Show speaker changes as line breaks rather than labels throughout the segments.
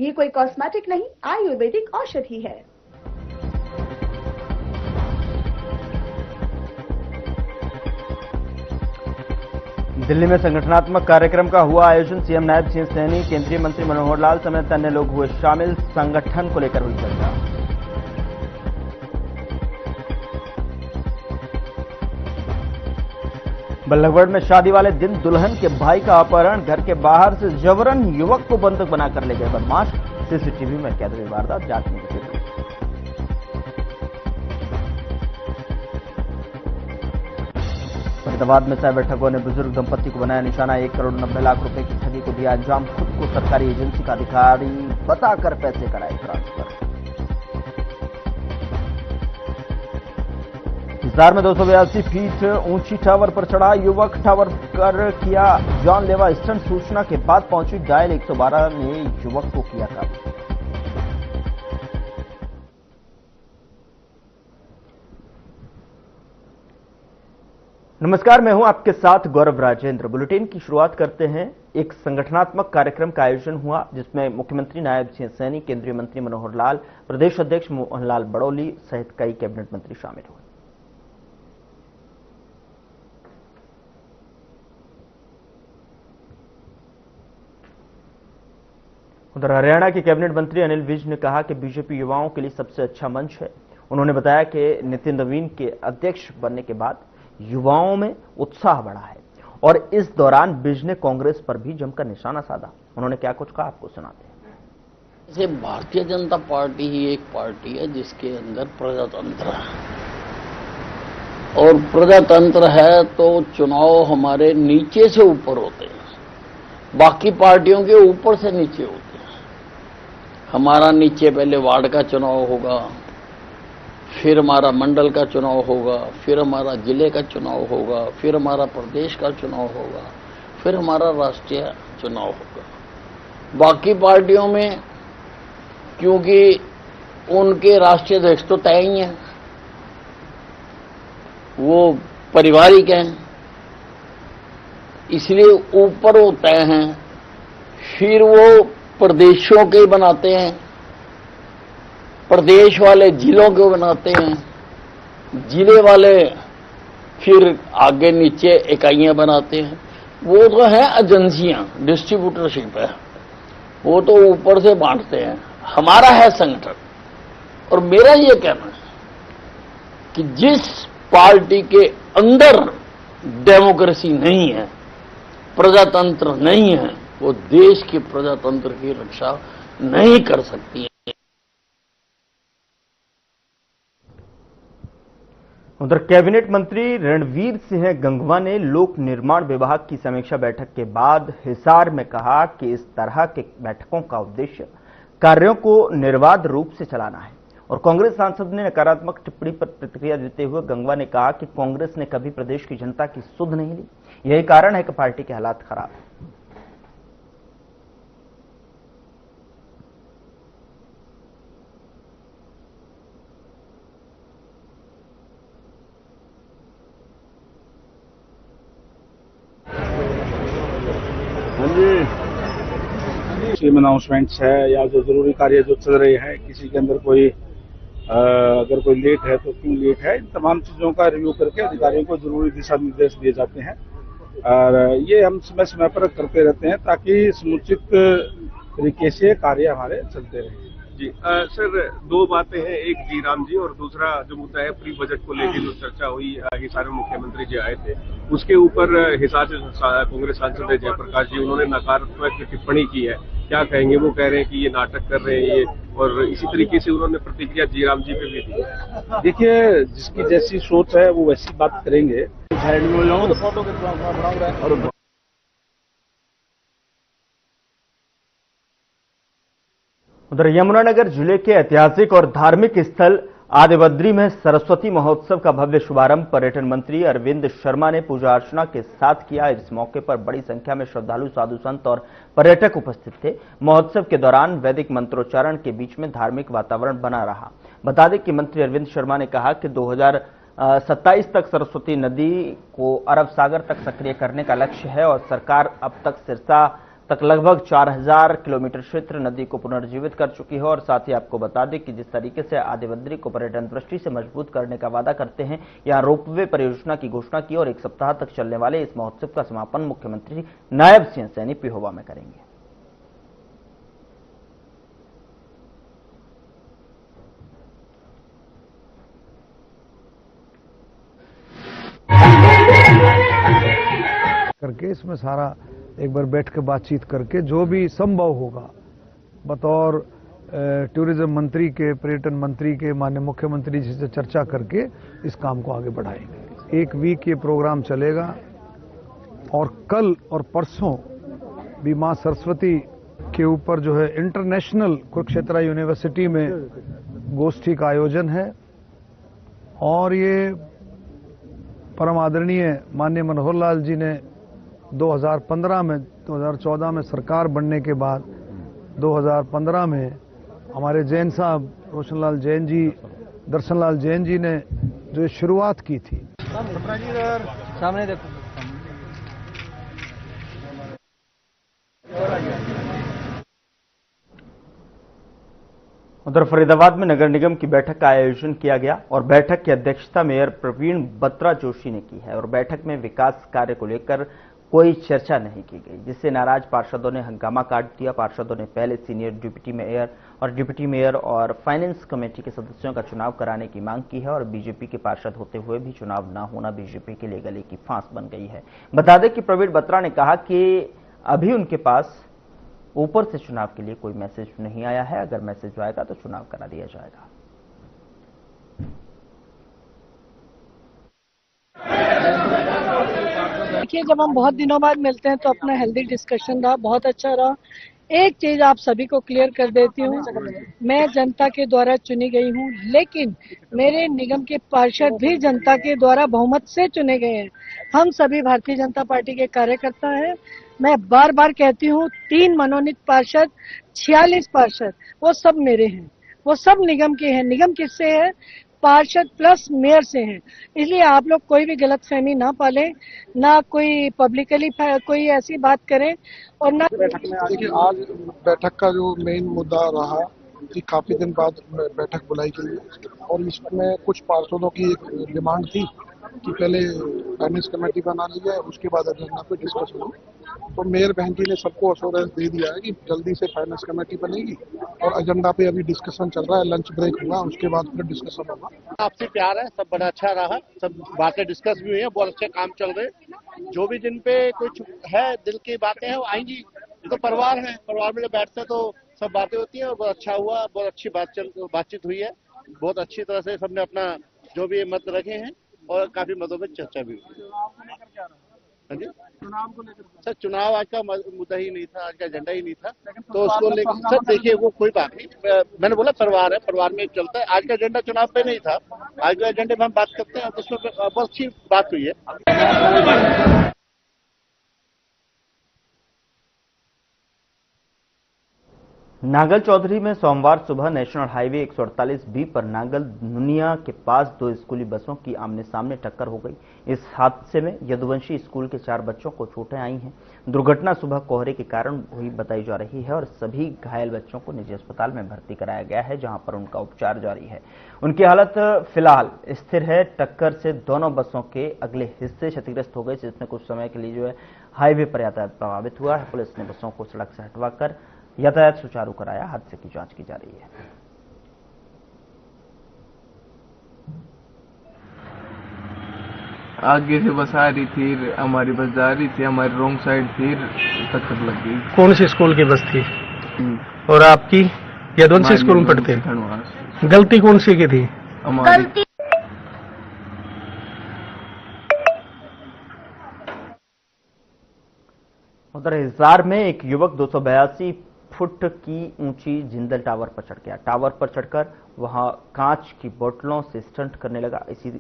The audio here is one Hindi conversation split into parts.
ये कोई कॉस्मेटिक नहीं, आयुर्वेदिक औषधि है।
दिल्ली में संगठनात्मक कार्यक्रम का हुआ आयोजन। सीएम नायब सिंह सैनी, केंद्रीय मंत्री मनोहर लाल समेत अन्य लोग हुए शामिल। संगठन को लेकर हुई चर्चा। बल्लभगढ़ में शादी वाले दिन दुल्हन के भाई का अपहरण, घर के बाहर से जबरन युवक को बंधक बनाकर ले गए बदमाश। सीसीटीवी में कैद हुई वारदात, जांच में जुटी पुलिस। फरीदाबाद में साइबर ठगों ने बुजुर्ग दंपति को बनाया निशाना। 1,90,00,000 रुपए की ठगी को दिया अंजाम। खुद को सरकारी एजेंसी का अधिकारी बताकर पैसे कराए ट्रांसफर। हिसार में 282 फीट ऊंची टावर पर चढ़ा युवक, टावर कर किया जानलेवा स्टंट। सूचना के बाद पहुंची डायल 112 ने युवक को किया काबू। नमस्कार, मैं हूं आपके साथ गौरव राजेंद्र। बुलेटिन की शुरुआत करते हैं। एक संगठनात्मक कार्यक्रम का आयोजन हुआ जिसमें मुख्यमंत्री नायब सिंह सैनी, केंद्रीय मंत्री मनोहर लाल, प्रदेश अध्यक्ष मोहनलाल बड़ौली सहित कई कैबिनेट मंत्री शामिल हुए। उधर हरियाणा के कैबिनेट मंत्री अनिल विज ने कहा कि बीजेपी युवाओं के लिए सबसे अच्छा मंच है। उन्होंने बताया कि नितिन नवीन के अध्यक्ष बनने के बाद युवाओं में उत्साह बढ़ा है और इस दौरान विज ने कांग्रेस पर भी जमकर निशाना साधा। उन्होंने क्या कुछ कहा, आपको सुनाते हैं।
जैसे भारतीय जनता पार्टी ही एक पार्टी है जिसके अंदर प्रजातंत्र है, और प्रजातंत्र है तो चुनाव हमारे नीचे से ऊपर होते हैं, बाकी पार्टियों के ऊपर से नीचे होते हैं। हमारा नीचे पहले वार्ड का चुनाव होगा, फिर हमारा मंडल का चुनाव होगा, फिर हमारा जिले का चुनाव होगा, फिर हमारा प्रदेश का चुनाव होगा, फिर हमारा राष्ट्रीय चुनाव होगा। बाकी पार्टियों में क्योंकि उनके राष्ट्रीय अध्यक्ष तो तय ही हैं, वो पारिवारिक हैं, इसलिए ऊपर वो तय हैं, फिर वो प्रदेशों के बनाते हैं, प्रदेश वाले जिलों को बनाते हैं, जिले वाले फिर आगे नीचे इकाइयां बनाते हैं। वो तो है एजेंसियां, डिस्ट्रीब्यूटरशिप है, वो तो ऊपर से बांटते हैं। हमारा है संगठन, और मेरा ये कहना है कि जिस पार्टी के अंदर डेमोक्रेसी नहीं है, प्रजातंत्र नहीं है, वो देश के प्रजातंत्र की रक्षा नहीं कर सकती है।
उधर कैबिनेट मंत्री रणवीर सिंह गंगवा ने लोक निर्माण विभाग की समीक्षा बैठक के बाद हिसार में कहा कि इस तरह के बैठकों का उद्देश्य कार्यों को निर्बाध रूप से चलाना है। और कांग्रेस सांसद ने नकारात्मक टिप्पणी पर प्रतिक्रिया देते हुए गंगवा ने कहा कि कांग्रेस ने कभी प्रदेश की जनता की सुध नहीं ली, यही कारण है कि पार्टी के हालात खराब हैं।
स्कीम अनाउंसमेंट्स है या जो जरूरी कार्य जो चल रहे हैं, किसी के अंदर कोई अगर कोई लेट है तो क्यों लेट है, इन तमाम चीजों का रिव्यू करके अधिकारियों को जरूरी दिशा निर्देश दिए जाते हैं। और ये हम समय समय पर करते रहते हैं ताकि समुचित तरीके से कार्य हमारे चलते रहे।
जी सर, दो बातें हैं, एक जी राम जी और दूसरा जो मुद्दा है प्री बजट को लेकर जो चर्चा हुई। हिसार में मुख्यमंत्री जी आए थे, उसके ऊपर हिसार से कांग्रेस सांसद जयप्रकाश जी, उन्होंने नकारात्मक टिप्पणी की है। क्या कहेंगे? वो कह रहे हैं कि ये नाटक कर रहे हैं ये, और इसी तरीके से उन्होंने प्रतिक्रिया जी राम जी पे भी दी।
देखिए, जिसकी जैसी सोच है वो वैसी बात करेंगे।
उधर यमुनानगर जिले के ऐतिहासिक और धार्मिक स्थल आदिबद्री में सरस्वती महोत्सव का भव्य शुभारंभ पर्यटन मंत्री अरविंद शर्मा ने पूजा अर्चना के साथ किया। इस मौके पर बड़ी संख्या में श्रद्धालु, साधु संत और पर्यटक उपस्थित थे। महोत्सव के दौरान वैदिक मंत्रोच्चारण के बीच में धार्मिक वातावरण बना रहा। बता दें कि मंत्री अरविंद शर्मा ने कहा कि 2027 तक सरस्वती नदी को अरब सागर तक सक्रिय करने का लक्ष्य है और सरकार अब तक सिरसा तक लगभग 4000 किलोमीटर क्षेत्र नदी को पुनर्जीवित कर चुकी है। और साथ ही आपको बता दें कि जिस तरीके से आदि बद्री को पर्यटन दृष्टि से मजबूत करने का वादा करते हैं, यहां रोपवे परियोजना की घोषणा की और 1 सप्ताह तक चलने वाले इस महोत्सव का समापन मुख्यमंत्री नायब सिंह सैनी पिहोवा में करेंगे।
करके इसमें सारा एक बार बैठ के बातचीत करके जो भी संभव होगा बतौर टूरिज्म मंत्री के, पर्यटन मंत्री के, माननीय मुख्यमंत्री जी से चर्चा करके इस काम को आगे बढ़ाएंगे। 1 वीक ये प्रोग्राम चलेगा और कल और परसों भी मां सरस्वती के ऊपर जो है इंटरनेशनल कुरुक्षेत्र यूनिवर्सिटी में गोष्ठी का आयोजन है। और ये परम आदरणीय माननीय मनोहर लाल जी ने 2014 में सरकार बनने के बाद 2015 में हमारे जैन साहब रोशनलाल जैन जी, दर्शनलाल जैन जी ने जो शुरुआत की थी।
सामने देखो।
उधर फरीदाबाद में नगर निगम की बैठक का आयोजन किया गया और बैठक की अध्यक्षता मेयर प्रवीण बत्रा जोशी ने की है। और बैठक में विकास कार्य को लेकर कोई चर्चा नहीं की गई, जिससे नाराज पार्षदों ने हंगामा काट दिया। पार्षदों ने पहले सीनियर डिप्टी मेयर और फाइनेंस कमेटी के सदस्यों का चुनाव कराने की मांग की है। और बीजेपी के पार्षद होते हुए भी चुनाव न होना बीजेपी के लिए गले की फांस बन गई है। बता दें कि प्रवीण बत्रा ने कहा कि अभी उनके पास ऊपर से चुनाव के लिए कोई मैसेज नहीं आया है, अगर मैसेज आएगा तो चुनाव करा दिया जाएगा।
देखिए, जब हम बहुत दिनों बाद मिलते हैं तो अपना हेल्दी डिस्कशन रहा, बहुत अच्छा रहा। एक चीज आप सभी को क्लियर कर देती हूँ, मैं जनता के द्वारा चुनी गई हूँ, लेकिन मेरे निगम के पार्षद भी जनता के द्वारा बहुमत से चुने गए हैं। हम सभी भारतीय जनता पार्टी के कार्यकर्ता हैं। मैं बार बार कहती हूँ, 3 मनोनीत पार्षद, 46 पार्षद, वो सब मेरे हैं, वो सब निगम के हैं। निगम किससे है? पार्षद प्लस मेयर से हैं। इसलिए आप लोग कोई भी गलतफहमी ना पालें, ना कोई पब्लिकली कोई ऐसी बात करें और ना।
देखिए, आज बैठक का जो मेन मुद्दा रहा कि काफी दिन बाद बैठक बुलाई गई है और इसमें कुछ पार्षदों की एक डिमांड थी कि पहले फाइनेंस कमेटी बना ली जाए, उसके बाद एजेंडा पे डिस्कशन हो। तो मेयर बहन जी ने सबको अश्योरेंस दे दिया है कि जल्दी से फाइनेंस कमेटी बनेगी और एजेंडा पे अभी डिस्कशन चल रहा है। लंच ब्रेक हुआ, उसके बाद फिर डिस्कशन होगा।
आपसे प्यार है, सब बड़ा अच्छा रहा, सब बातें डिस्कस भी हुई है, बहुत अच्छे काम चल रहे। जो भी जिन पे कुछ है दिल की बातें हैं वो आएंगी। ये तो परिवार है, परिवार में जब बैठते हैं तो सब बातें होती है और बहुत अच्छा हुआ, बहुत अच्छी बातचीत हुई है। बहुत अच्छी तरह से सबने अपना जो भी मत रखे हैं और काफी मदों में चर्चा भी हुई। हाँ जी, चुनाव को लेकर सर, चुनाव आज का मुद्दा ही नहीं था, आज का एजेंडा ही नहीं था, तो उसको लेकर सर देखिए वो कोई बात नहीं। मैंने बोला परिवार है, परिवार में चलता है। आज का एजेंडा चुनाव पे नहीं था, आज के एजेंडे में हम बात करते हैं तो उसमें बहुत अच्छी बात हुई है।
नांगल चौधरी में सोमवार सुबह नेशनल हाईवे 148B पर नांगल नुनिया के पास 2 स्कूली बसों की आमने सामने टक्कर हो गई। इस हादसे में यदुवंशी स्कूल के 4 बच्चों को चोटें आई हैं। दुर्घटना सुबह कोहरे के कारण हुई बताई जा रही है और सभी घायल बच्चों को निजी अस्पताल में भर्ती कराया गया है, जहां पर उनका उपचार जारी है। उनकी हालत फिलहाल स्थिर है। टक्कर से दोनों बसों के अगले हिस्से क्षतिग्रस्त हो गए, जिसमें कुछ समय के लिए जो है हाईवे पर यातायात प्रभावित हुआ है। पुलिस ने बसों को सड़क से हटवाकर यातायात सुचारू कराया। हादसे की जांच की जा रही है।
आगे से बस आ रही थी, हमारी बस जा रही थी, हमारी रोंग साइड थी, टक्कर लग गई।
कौन सी स्कूल की बस थी? और आपकी यदुवंशी स्कूल में पढ़ते हैं? गलती कौन सी की थी?
हमारी।
उधर हिसार में एक युवक 282 फुट की ऊंची जिंदल टावर पर चढ़ गया। टावर पर चढ़कर वहां कांच की बोतलों से स्टंट करने लगा। इसी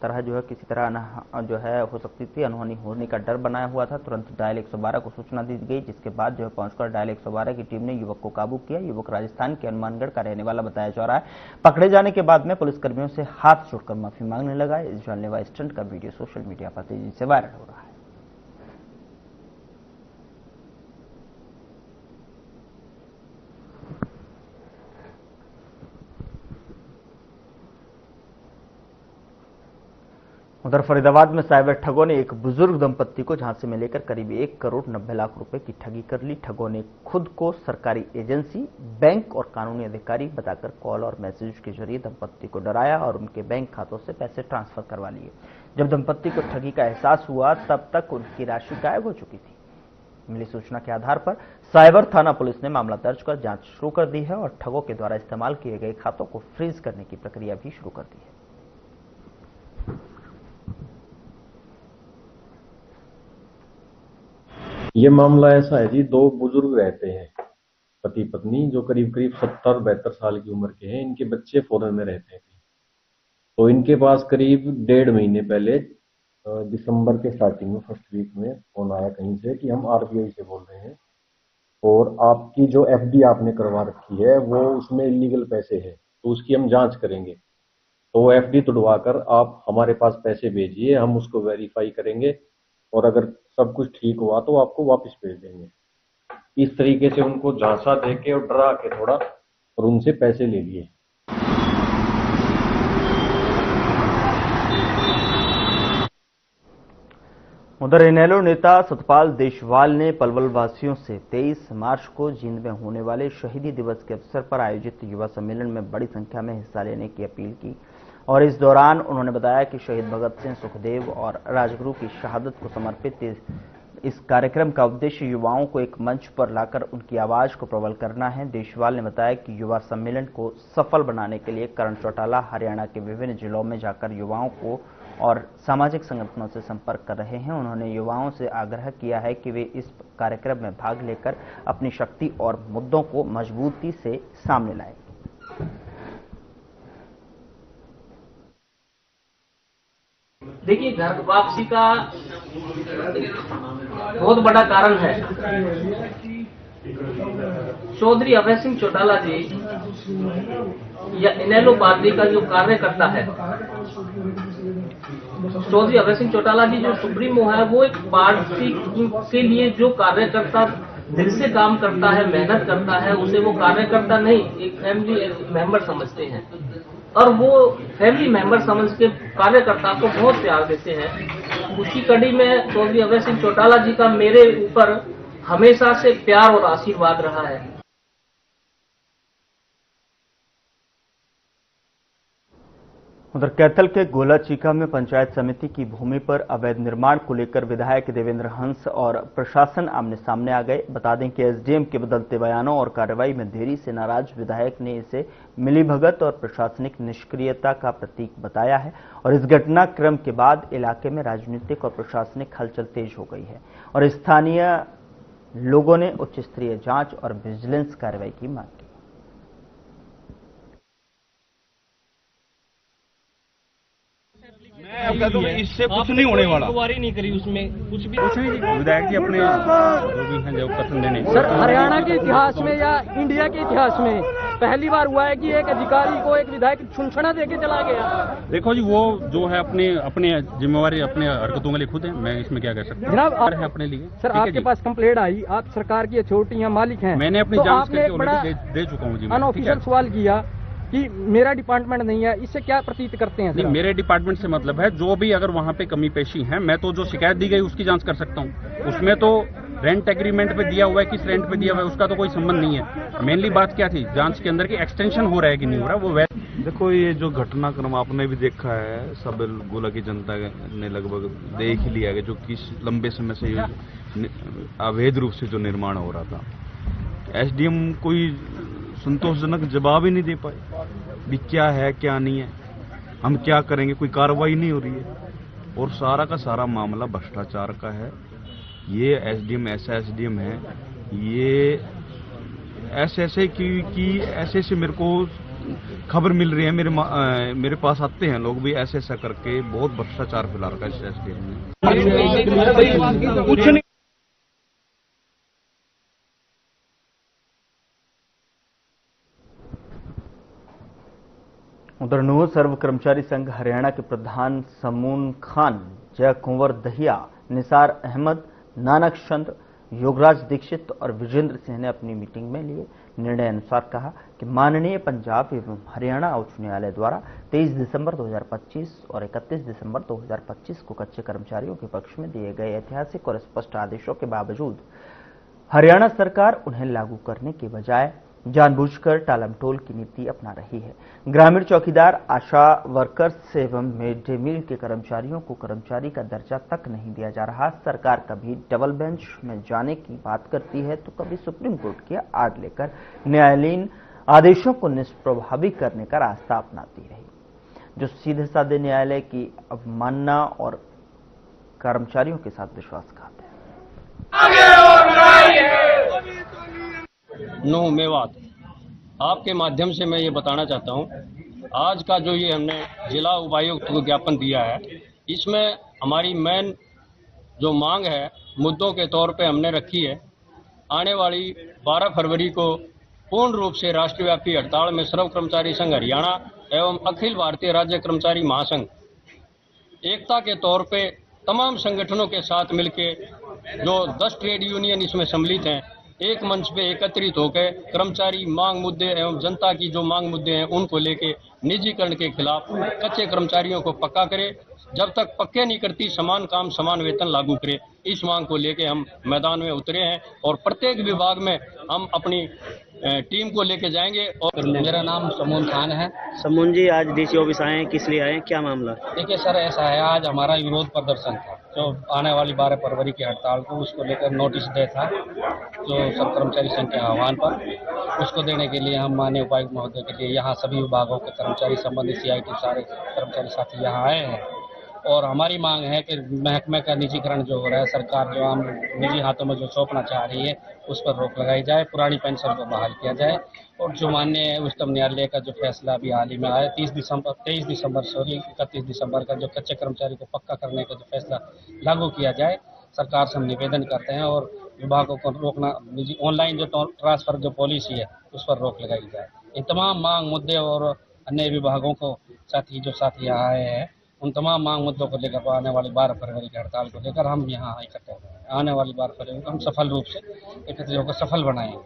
तरह जो है किसी तरह जो है हो सकती थी अनहोनी होने का डर बनाया हुआ था। तुरंत डायल 112 को सूचना दी गई, जिसके बाद जो है पहुंचकर डायल 112 की टीम ने युवक को काबू किया। युवक राजस्थान के हनुमानगढ़ का रहने वाला बताया जा रहा है। पकड़े जाने के बाद में पुलिसकर्मियों से हाथ जोड़कर माफी मांगने लगा। इस जानलेवा स्टंट का वीडियो सोशल मीडिया पर तेजी से वायरल हो रहा है। उधर फरीदाबाद में साइबर ठगों ने एक बुजुर्ग दंपत्ति को झांसे में लेकर करीब 1 करोड़ 90 लाख रुपए की ठगी कर ली। ठगों ने खुद को सरकारी एजेंसी, बैंक और कानूनी अधिकारी बताकर कॉल और मैसेज के जरिए दंपत्ति को डराया और उनके बैंक खातों से पैसे ट्रांसफर करवा लिए। जब दंपत्ति को ठगी का एहसास हुआ तब तक उनकी राशि गायब हो चुकी थी। मिली सूचना के आधार पर साइबर थाना पुलिस ने मामला दर्ज कर जांच शुरू कर दी है और ठगों के द्वारा इस्तेमाल किए गए खातों को फ्रीज करने की प्रक्रिया भी शुरू कर दी है।
ये मामला ऐसा है जी, 2 बुजुर्ग रहते हैं पति पत्नी, जो करीब करीब 70-72 साल की उम्र के हैं। इनके बच्चे फॉरेन में रहते थे, तो इनके पास करीब 1.5 महीने पहले दिसंबर के स्टार्टिंग में फर्स्ट वीक में फोन आया कहीं से कि हम आरबीआई से बोल रहे हैं और आपकी जो एफडी आपने करवा रखी है वो उसमें इलीगल पैसे है, तो उसकी हम जांच करेंगे। तो वो एफडी तुड़वा कर आप हमारे पास पैसे भेजिए, हम उसको वेरीफाई करेंगे और अगर सब कुछ ठीक हुआ तो आपको वापस भेज देंगे। इस तरीके से उनको झांसा देके और डरा के थोड़ा और उनसे पैसे ले लिए।
उधर इनेलो नेता सतपाल देशवाल ने पलवल वासियों से 23 मार्च को जींद में होने वाले शहीदी दिवस के अवसर पर आयोजित युवा सम्मेलन में बड़ी संख्या में हिस्सा लेने की अपील की और इस दौरान उन्होंने बताया कि शहीद भगत सिंह, सुखदेव और राजगुरु की शहादत को समर्पित इस कार्यक्रम का उद्देश्य युवाओं को एक मंच पर लाकर उनकी आवाज को प्रबल करना है। देशवाल ने बताया कि युवा सम्मेलन को सफल बनाने के लिए करण चौटाला हरियाणा के विभिन्न जिलों में जाकर युवाओं को और सामाजिक संगठनों से संपर्क कर रहे हैं। उन्होंने युवाओं से आग्रह किया है कि वे इस कार्यक्रम में भाग लेकर अपनी शक्ति और मुद्दों को मजबूती से सामने लाएं।
देखिए, घर वापसी का बहुत बड़ा कारण है चौधरी अभय सिंह चौटाला जी या इनेलो पार्टी का जो कार्यकर्ता है। चौधरी अभय सिंह चौटाला जी जो सुप्रीमो है, वो एक पार्टी के लिए जो कार्यकर्ता दिल से काम करता है, मेहनत करता है, उसे वो कार्यकर्ता नहीं एक फैमिली मेंबर समझते हैं और वो फैमिली मेंबर समझ के कार्यकर्ता को बहुत प्यार देते हैं। उसी कड़ी में चौधरी अभय सिंह चौटाला जी का मेरे ऊपर हमेशा से प्यार और आशीर्वाद रहा है।
उधर कैथल के गोला चीका में पंचायत समिति की भूमि पर अवैध निर्माण को लेकर विधायक देवेंद्र हंस और प्रशासन आमने सामने आ गए। बता दें कि एसडीएम के बदलते बयानों और कार्रवाई में देरी से नाराज विधायक ने इसे मिलीभगत और प्रशासनिक निष्क्रियता का प्रतीक बताया है और इस घटनाक्रम के बाद इलाके में राजनीतिक और प्रशासनिक हलचल तेज हो गई है और स्थानीय लोगों ने उच्च स्तरीय जांच और विजिलेंस कार्रवाई की मांग की।
तो इससे कुछ नहीं होने वाला।
नहीं करी उसमें कुछ नहीं।
विधायक जी अपने जो भी हैं जो कथन देने।
सर, हरियाणा के इतिहास में या इंडिया के इतिहास में पहली बार हुआ है कि एक अधिकारी को एक विधायक छुनछना देके चला गया।
देखो जी, वो जो है अपने जिम्मेवारी अपने हरकतों के लिए खुद है, मैं इसमें क्या कह सकता हूँ।
जनाब, आप
है अपने लिए।
सर, आपके पास कंप्लेंट आई, आप सरकार की अथॉरिटी या मालिक हैं।
मैंने अपनी जांच करके ऑलरेडी दे चुका हूँ जी।
अनऑफिशियल सवाल किया कि मेरा डिपार्टमेंट नहीं है, इससे क्या प्रतीत करते हैं?
नहीं, मेरे डिपार्टमेंट से मतलब है जो भी अगर वहाँ पे कमी पेशी है, मैं तो जो शिकायत दी गई उसकी जांच कर सकता हूँ। उसमें तो रेंट एग्रीमेंट पे दिया हुआ है, किस रेंट पे दिया हुआ है उसका तो कोई संबंध नहीं है। मेनली बात क्या थी जांच के अंदर की एक्सटेंशन हो रहा है कि नहीं हो रहा, वो
देखो, ये जो घटनाक्रम आपने भी देखा है, सब गोला की जनता ने लगभग देख ही लिया है जो किस लंबे समय से अवैध रूप से जो निर्माण हो रहा था। एसडीएम कोई संतोषजनक जवाब ही नहीं दे पाए भी क्या है क्या नहीं है, हम क्या करेंगे, कोई कार्रवाई नहीं हो रही है और सारा का सारा मामला भ्रष्टाचार का है। ये एसडीएम ऐसा एसडीएम है, ये ऐसे की ऐसे मेरे को खबर मिल रही है, मेरे पास आते हैं लोग भी ऐसा करके बहुत भ्रष्टाचार फैला रखा है इस एसडीएम ने।
उधर नूह सर्व कर्मचारी संघ हरियाणा के प्रधान समून खान, जय कुंवर दहिया, निसार अहमद, नानक चंद, योगराज दीक्षित और विजेंद्र सिंह ने अपनी मीटिंग में लिए निर्णय अनुसार कहा कि माननीय पंजाब एवं हरियाणा उच्च न्यायालय द्वारा 23 दिसंबर 2025 और 31 दिसंबर 2025 को कच्चे कर्मचारियों के पक्ष में दिए गए ऐतिहासिक और स्पष्ट आदेशों के बावजूद हरियाणा सरकार उन्हें लागू करने के बजाय जानबूझकर टालमटोल की नीति अपना रही है। ग्रामीण चौकीदार, आशा वर्कर्स एवं मिड डे मील के कर्मचारियों को कर्मचारी का दर्जा तक नहीं दिया जा रहा। सरकार कभी डबल बेंच में जाने की बात करती है तो कभी सुप्रीम कोर्ट की आड़ लेकर न्यायालयीन आदेशों को निष्प्रभावी करने का रास्ता अपनाती रही, जो सीधे साधे न्यायालय की अवमानना और कर्मचारियों के साथ विश्वासघात है।
नो मेवात, आपके माध्यम से मैं ये बताना चाहता हूँ, आज का जो ये हमने जिला उपायुक्त को ज्ञापन दिया है, इसमें हमारी मेन जो मांग है मुद्दों के तौर पे हमने रखी है। आने वाली 12 फरवरी को पूर्ण रूप से राष्ट्रव्यापी हड़ताल में सर्व कर्मचारी संघ हरियाणा एवं अखिल भारतीय राज्य कर्मचारी महासंघ एकता के तौर पे तमाम संगठनों के साथ मिलके जो 10 ट्रेड यूनियन इसमें सम्मिलित हैं, एक मंच पे एकत्रित होकर कर्मचारी मांग मुद्दे एवं जनता की जो मांग मुद्दे हैं उनको लेके निजीकरण के खिलाफ कच्चे कर्मचारियों को पक्का करे। जब तक पक्के नहीं करती समान काम समान वेतन लागू करे, इस मांग को लेके हम मैदान में उतरे हैं और प्रत्येक विभाग में हम अपनी टीम को लेके जाएंगे। और
मेरा नाम समून खान है। समून जी, आज डीसी ऑफिस आए हैं, किस लिए आए हैं, क्या मामला?
देखिए सर, ऐसा है, आज हमारा विरोध प्रदर्शन था जो आने वाली 12 फरवरी की हड़ताल को उसको लेकर नोटिस दे था जो सब कर्मचारी संघ के आह्वान पर, उसको देने के लिए हम माननीय उपायुक्त महोदय के लिए यहाँ सभी विभागों के कर्मचारी संबंधित CIT सारे कर्मचारी साथी यहाँ आए हैं। और हमारी मांग है कि महकमे का निजीकरण जो हो रहा है, सरकार जो हम निजी हाथों में जो सौंपना चाह रही है उस पर रोक लगाई जाए, पुरानी पेंशन को बहाल किया जाए। और जो माननीय उच्चतम न्यायालय का जो फैसला अभी हाल ही में आया 23 दिसंबर 31 दिसंबर का जो कच्चे कर्मचारी को पक्का करने का जो फैसला लागू किया जाए, सरकार से हम निवेदन करते हैं और विभागों को रोकना, निजी ऑनलाइन जो ट्रांसफर जो पॉलिसी है उस पर रोक लगाई जाए। इन तमाम मांग मुद्दे और अन्य विभागों को साथी यहाँ आए हैं, उन तमाम मांग मुद्दों को लेकर आने वाली 12 फरवरी की हड़ताल को लेकर हम यहाँ इकट्ठे हो रहे हैं। आने वाली 12 फरवरी को हम सफल रूप से एकत्रित होकर सफल बनाएंगे।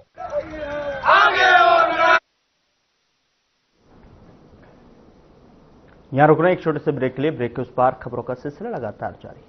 यहाँ रुकना एक छोटे से ब्रेक के लिए। ब्रेक के उस पार खबरों का सिलसिला लगातार जारी है।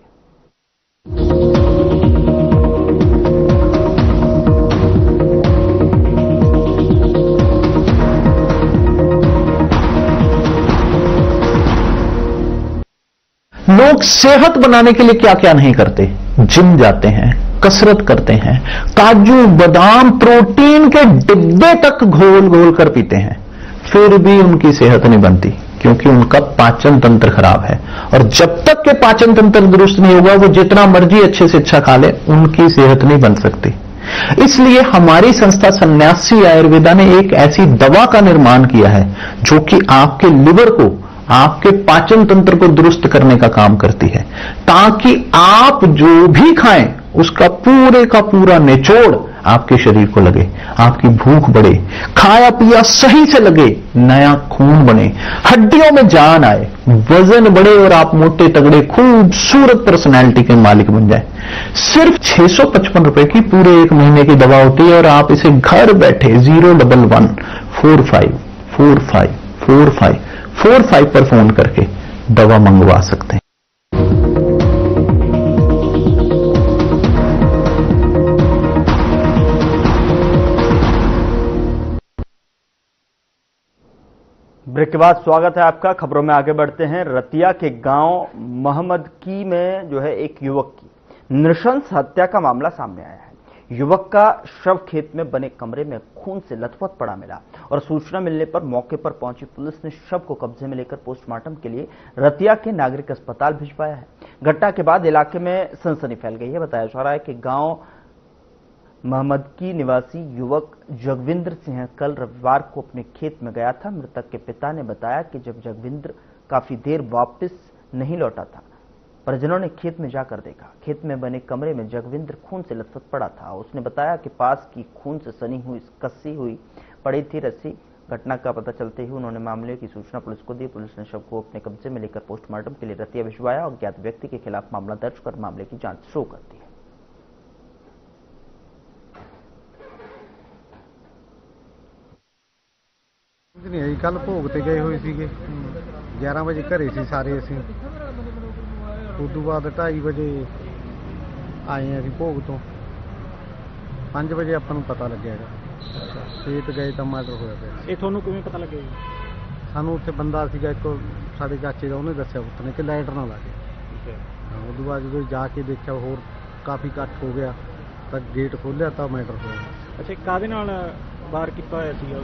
लोग सेहत बनाने के लिए क्या क्या नहीं करते, जिम जाते हैं, कसरत करते हैं, काजू बादाम प्रोटीन के डिब्बे तक घोल घोल कर पीते हैं, फिर भी उनकी सेहत नहीं बनती क्योंकि उनका पाचन तंत्र खराब है। और जब तक के पाचन तंत्र दुरुस्त नहीं होगा, वो जितना मर्जी अच्छे से अच्छा खा ले, उनकी सेहत नहीं बन सकती। इसलिए हमारी संस्था सन्यासी आयुर्वेदा ने एक ऐसी दवा का निर्माण किया है जो कि आपके लिवर को, आपके पाचन तंत्र को दुरुस्त करने का काम करती है, ताकि आप जो भी खाएं उसका पूरे का पूरा निचोड़ आपके शरीर को लगे, आपकी भूख बढ़े, खाया पिया सही से लगे, नया खून बने, हड्डियों में जान आए, वजन बढ़े और आप मोटे तगड़े खूबसूरत पर्सनैलिटी के मालिक बन जाए। सिर्फ 655 रुपए की पूरे 1 महीने की दवा होती है और आप इसे घर बैठे 01145454545 पर फोन करके दवा मंगवा सकते हैं।
ब्रेक के बाद स्वागत है आपका। खबरों में आगे बढ़ते हैं। रतिया के गांव मोहम्मदकी में जो है एक युवक की नृशंस हत्या का मामला सामने आया है। युवक का शव खेत में बने कमरे में खून से लथपथ पड़ा मिला और सूचना मिलने पर मौके पर पहुंची पुलिस ने शव को कब्जे में लेकर पोस्टमार्टम के लिए रतिया के नागरिक अस्पताल भिजवाया है। घटना के बाद इलाके में सनसनी फैल गई है। बताया जा रहा है कि गांव मोहम्मदकी निवासी युवक जगविंद्र सिंह कल रविवार को अपने खेत में गया था। मृतक के पिता ने बताया कि जब जगविंद्र काफी देर वापस नहीं लौटा था, परिजनों ने खेत में जाकर देखा। खेत में बने कमरे में जगविंद्र खून से लथपथ पड़ा था। उसने बताया कि पास की खून से सनी हुई कसी हुई पड़ी थी रस्सी। घटना का पता चलते ही उन्होंने मामले की सूचना पुलिस को दी। पुलिस ने शव को अपने कब्जे में लेकर पोस्टमार्टम के लिए रतिया भिजवाया और अज्ञात व्यक्ति के खिलाफ मामला दर्ज कर मामले की जांच शुरू कर दी है।
ਨਹੀਂ ਆਈ। ਕੱਲ ਭੋਗ ਤੇ ਗਏ ਹੋਏ ਸੀਗੇ, 11 ਵਜੇ ਘਰੇ ਸੀ ਸਾਰੇ ਅਸੀਂ। ਉਸ ਤੋਂ ਬਾਅਦ 2:30 ਵਜੇ ਆਏ ਅਸੀਂ ਭੋਗ ਤੋਂ। 5 ਵਜੇ ਆਪਾਂ ਨੂੰ ਪਤਾ ਲੱਗਿਆ ਹੈਗਾ। ਖੇਤ ਗਏ ਤਾਂ ਮਰਡਰ ਹੋਇਆ ਪਿਆ।
ਇਹ ਤੁਹਾਨੂੰ ਕਿਵੇਂ ਪਤਾ ਲੱਗਿਆ ਜੀ?
ਸਾਨੂੰ ਉੱਥੇ ਬੰਦਾ ਸੀਗਾ ਇੱਕ ਸਾਡੇ ਚਾਚੇ ਦਾ, ਉਹਨੇ ਦੱਸਿਆ ਪੁੱਤ ਨੇ ਕਿ ਲਾਈਟ ਨਾ ਲੱਗੇ।
ਠੀਕ ਹੈ।
ਉਸ ਤੋਂ ਬਾਅਦ ਜਦੋਂ ਜਾ ਕੇ ਦੇਖਿਆ ਹੋਰ ਕਾਫੀ ਇਕੱਠ ਹੋ ਗਿਆ ਤਾਂ ਗੇਟ ਖੋਲ੍ਹਿਆ ਤਾਂ ਮਰਡਰ ਹੋਇਆ।
ਅੱਛਾ, ਕਾਹਦੇ ਨਾਲ ਵਾਰ ਕੀਤਾ ਹੋਇਆ ਸੀਗਾ?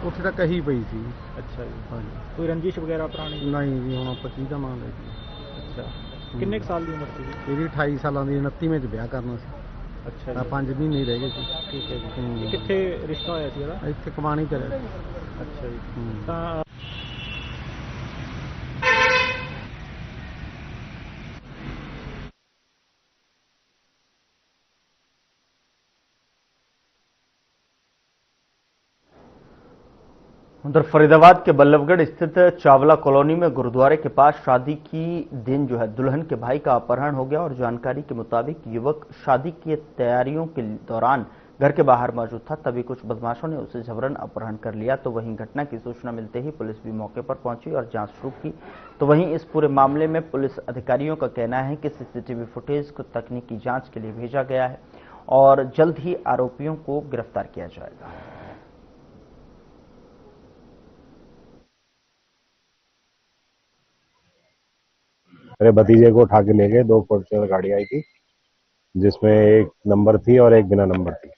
ਉੱਥੇ ਤਾਂ ਕਹੀ ਪਈ ਸੀ।
ਅੱਛਾ ਜੀ।
ਹਾਂਜੀ।
ਕੋਈ ਰੰਜਿਸ਼ ਵਗੈਰਾ ਪੁਰਾਣੀ?
ਨਹੀਂ ਜੀ, ਹੁਣ ਆਪਾਂ ਕੀ ਦਾ ਨਾਂ ਲੈ ਜੀ।
ਅੱਛਾ, ਕਿੰਨੇ ਕੁ ਸਾਲ ਦੀ ਉਮਰ ਸੀ?
ਇਹਦੀ 28 ਸਾਲਾਂ ਦੀ, 29ਵੇਂ 'ਚ ਵਿਆਹ ਕਰਨਾ ਸੀ।
ਅੱਛਾ
ਤਾਂ
ਜੀ।
5 ਮਹੀਨੇ ਰਹਿ ਗਏ ਸੀ।
ਠੀਕ ਹੈ ਜੀ। ਇਹ ਕਿੱਥੇ ਰਿਸ਼ਤਾ ਹੋਇਆ ਸੀ ਇਹਦਾ?
ਇੱਥੇ ਕਮਾਣੀ ਕਰਿਆ।
ਅੱਛਾ ਜੀ। ਤਾਂ
उधर फरीदाबाद के बल्लभगढ़ स्थित चावला कॉलोनी में गुरुद्वारे के पास शादी की दिन जो है दुल्हन के भाई का अपहरण हो गया और जानकारी के मुताबिक युवक शादी की तैयारियों के दौरान घर के बाहर मौजूद था। तभी कुछ बदमाशों ने उसे जबरन अपहरण कर लिया। तो वहीं घटना की सूचना मिलते ही पुलिस भी मौके पर पहुंची और जांच शुरू की। तो वहीं इस पूरे मामले में पुलिस अधिकारियों का कहना है कि सीसीटीवी फुटेज को तकनीकी जांच के लिए भेजा गया है और जल्द ही आरोपियों को गिरफ्तार किया जाएगा।
मेरे भतीजे को उठा के ले गए। 2 फॉर्च्यूनर गाड़ी आई थी जिसमें एक नंबर थी और एक बिना नंबर थी।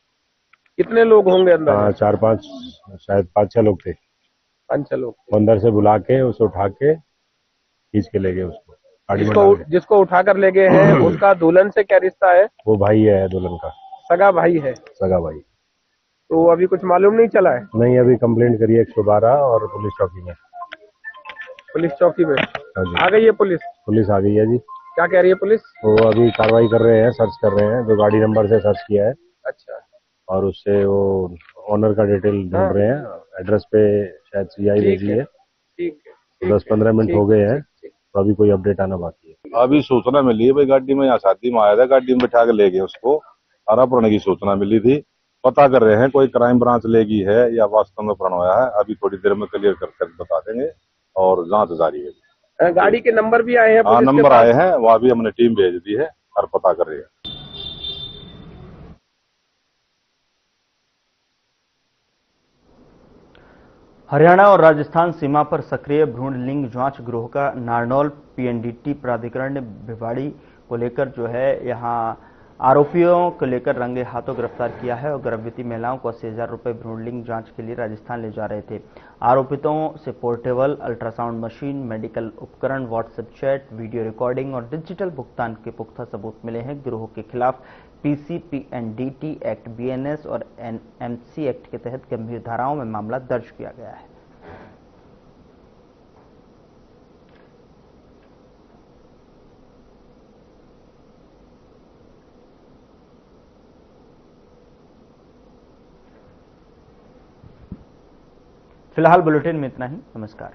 कितने लोग होंगे अंदर?
4-5 शायद 5-6 लोग थे।
5-6 लोग।
अंदर से बुला के उसे उठा के खींच के ले गए उसको गाड़ी में डाल के।
जिसको उठा कर ले गए हैं उसका दुल्हन से क्या रिश्ता है?
वो भाई है दुल्हन का,
सगा भाई है।
सगा भाई।
तो अभी कुछ मालूम नहीं चला है?
नहीं, अभी कंप्लेंट करी है 112 और पुलिस चौकी में।
पुलिस चौकी में
हाँ जी।
आ गई है पुलिस?
पुलिस आ गई है जी।
क्या कह रही है पुलिस?
वो अभी कार्रवाई कर रहे हैं, सर्च कर रहे हैं। जो गाड़ी नंबर से सर्च किया है
अच्छा,
और उससे वो ऑनर का डिटेल ढूंढ रहे हैं। एड्रेस पे शायद सीआई भेजी है।
ठीक है।
10-15 मिनट हो गए हैं, तो अभी कोई अपडेट आना बाकी है।
अभी सूचना मिली है भाई, गाड़ी में यहाँ शादी में आया था, गाड़ी में बैठा के ले गए उसको। अपहरण की सूचना मिली थी, पता कर रहे हैं कोई क्राइम ब्रांच लेगी है या वास्तव में अपहरण हुआ है। अभी थोड़ी देर में क्लियर कर बता देंगे और जांच जारी है।
गाड़ी के नंबर भी आए हैं?
हाँ, नंबर आए हैं, वहाँ भी हमने टीम भेज दी है और पता कर रही है।
हरियाणा और राजस्थान सीमा पर सक्रिय भ्रूण लिंग जांच गिरोह का नारनौल पीएनडीटी प्राधिकरण ने भिवाड़ी को लेकर जो है यहां आरोपियों को लेकर रंगे हाथों गिरफ्तार किया है और गर्भवती महिलाओं को 80,000 रुपए भ्रूण लिंग जांच के लिए राजस्थान ले जा रहे थे। आरोपितों से पोर्टेबल अल्ट्रासाउंड मशीन, मेडिकल उपकरण, व्हाट्सएप चैट, वीडियो रिकॉर्डिंग और डिजिटल भुगतान के पुख्ता सबूत मिले हैं। गिरोह के खिलाफ पीसी-पीएनडीटी एक्ट, बीएनएस और एनएमसी एक्ट के तहत गंभीर धाराओं में मामला दर्ज किया गया है। फिलहाल बुलेटिन में इतना ही। नमस्कार।